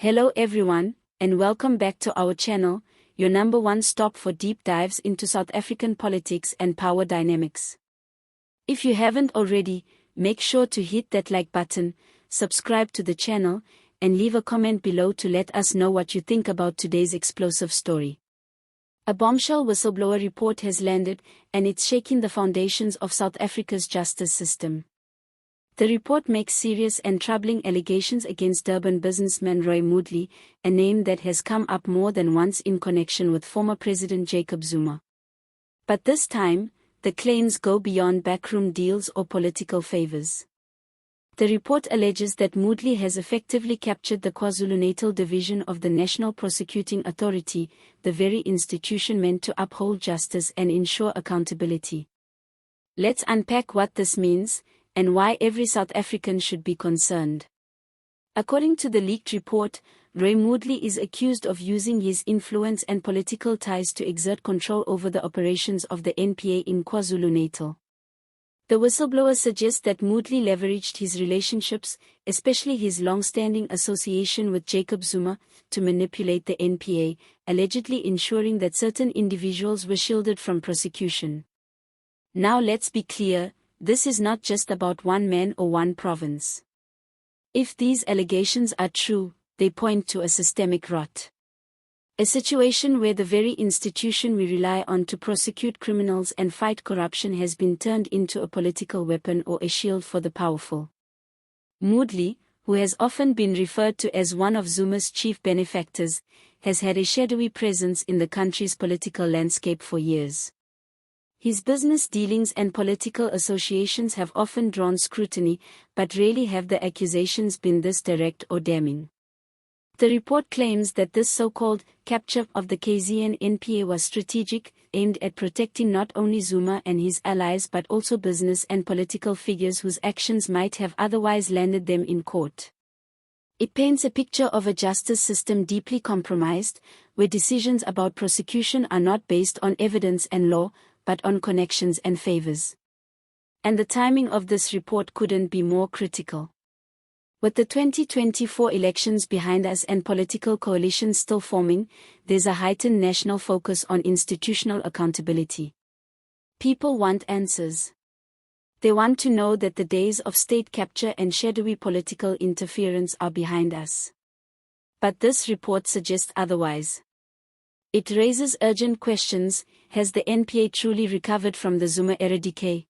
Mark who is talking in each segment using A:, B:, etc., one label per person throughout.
A: Hello everyone, and welcome back to our channel, your number one stop for deep dives into South African politics and power dynamics. If you haven't already, make sure to hit that like button, subscribe to the channel, and leave a comment below to let us know what you think about today's explosive story. A bombshell whistleblower report has landed, and it's shaking the foundations of South Africa's justice system. The report makes serious and troubling allegations against Durban businessman Roy Moodley, a name that has come up more than once in connection with former President Jacob Zuma. But this time, the claims go beyond backroom deals or political favors. The report alleges that Moodley has effectively captured the KwaZulu-Natal division of the National Prosecuting Authority, the very institution meant to uphold justice and ensure accountability. Let's unpack what this means, and why every South African should be concerned. According to the leaked report, Roy Moodley is accused of using his influence and political ties to exert control over the operations of the NPA in KwaZulu-Natal. The whistleblower suggests that Moodley leveraged his relationships, especially his long-standing association with Jacob Zuma, to manipulate the NPA, allegedly ensuring that certain individuals were shielded from prosecution. Now let's be clear, this is not just about one man or one province. If these allegations are true, they point to a systemic rot. A situation where the very institution we rely on to prosecute criminals and fight corruption has been turned into a political weapon or a shield for the powerful. Moodley, who has often been referred to as one of Zuma's chief benefactors, has had a shadowy presence in the country's political landscape for years. His business dealings and political associations have often drawn scrutiny, but rarely have the accusations been this direct or damning. The report claims that this so-called capture of the KZN NPA was strategic, aimed at protecting not only Zuma and his allies but also business and political figures whose actions might have otherwise landed them in court. It paints a picture of a justice system deeply compromised, where decisions about prosecution are not based on evidence and law, but on connections and favors. And the timing of this report couldn't be more critical. With the 2024 elections behind us and political coalitions still forming, there's a heightened national focus on institutional accountability. People want answers. They want to know that the days of state capture and shadowy political interference are behind us. But this report suggests otherwise. It raises urgent questions. Has the NPA truly recovered from the Zuma-era decay?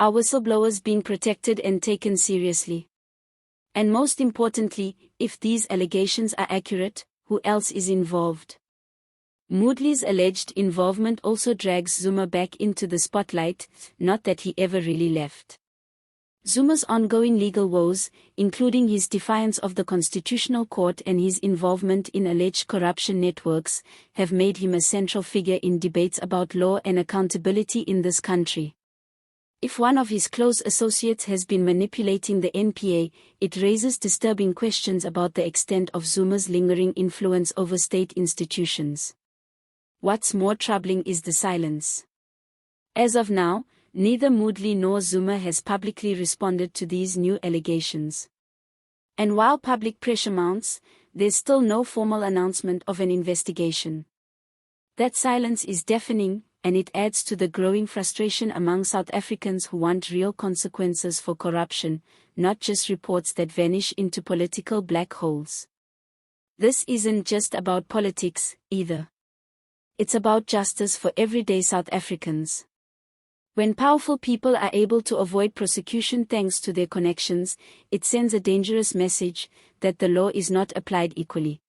A: Are whistleblowers being protected and taken seriously? And most importantly, if these allegations are accurate, who else is involved? Moodley's alleged involvement also drags Zuma back into the spotlight, not that he ever really left. Zuma's ongoing legal woes, including his defiance of the Constitutional Court and his involvement in alleged corruption networks, have made him a central figure in debates about law and accountability in this country. If one of his close associates has been manipulating the NPA, it raises disturbing questions about the extent of Zuma's lingering influence over state institutions. What's more troubling is the silence. As of now, neither Moodley nor Zuma has publicly responded to these new allegations. And while public pressure mounts, there's still no formal announcement of an investigation. That silence is deafening, and it adds to the growing frustration among South Africans who want real consequences for corruption, not just reports that vanish into political black holes. This isn't just about politics, either. It's about justice for everyday South Africans. When powerful people are able to avoid prosecution thanks to their connections, it sends a dangerous message that the law is not applied equally.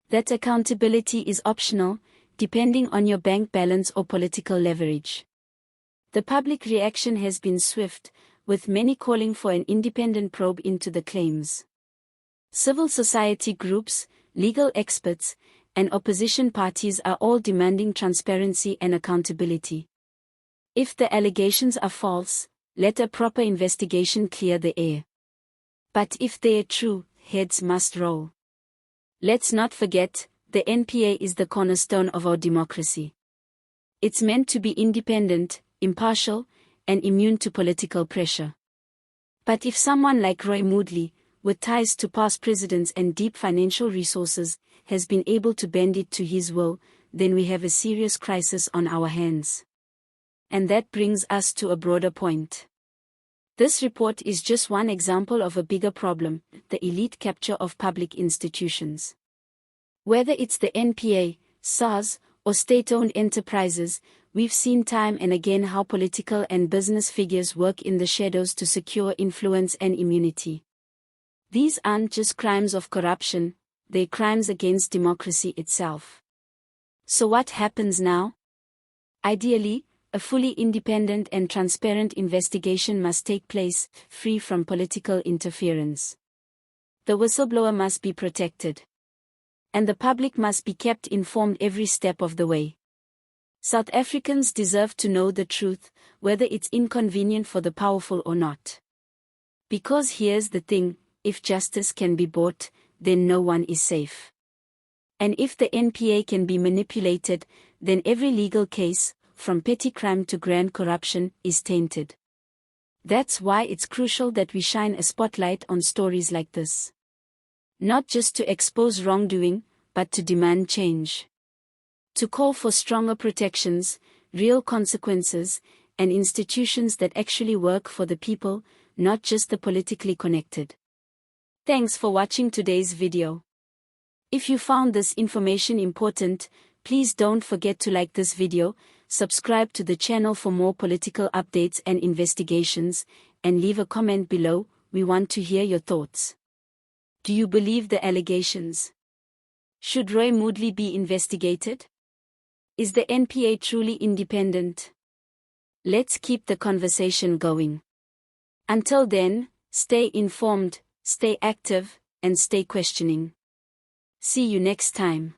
A: That accountability is optional, depending on your bank balance or political leverage. The public reaction has been swift, with many calling for an independent probe into the claims. Civil society groups, legal experts, and opposition parties are all demanding transparency and accountability. If the allegations are false, let a proper investigation clear the air. But if they are true, heads must roll. Let's not forget, the NPA is the cornerstone of our democracy. It's meant to be independent, impartial, and immune to political pressure. But if someone like Roy Moodley, with ties to past presidents and deep financial resources, has been able to bend it to his will, then we have a serious crisis on our hands. And that brings us to a broader point. This report is just one example of a bigger problem, the elite capture of public institutions. Whether it's the NPA, SARS, or state-owned enterprises, we've seen time and again how political and business figures work in the shadows to secure influence and immunity. These aren't just crimes of corruption, they're crimes against democracy itself. So what happens now? Ideally, a fully independent and transparent investigation must take place, free from political interference. The whistleblower must be protected. And the public must be kept informed every step of the way. South Africans deserve to know the truth, whether it's inconvenient for the powerful or not. Because here's the thing, if justice can be bought, then no one is safe. And if the NPA can be manipulated, then every legal case, from petty crime to grand corruption, is tainted. That's why it's crucial that we shine a spotlight on stories like this. Not just to expose wrongdoing, but to demand change. To call for stronger protections, real consequences, and institutions that actually work for the people, not just the politically connected. Thanks for watching today's video. If you found this information important, please don't forget to like this video, subscribe to the channel for more political updates and investigations, and leave a comment below. We want to hear your thoughts. Do you believe the allegations? Should Roy Moodley be investigated? Is the NPA truly independent? Let's keep the conversation going. Until then, stay informed, stay active, and stay questioning. See you next time.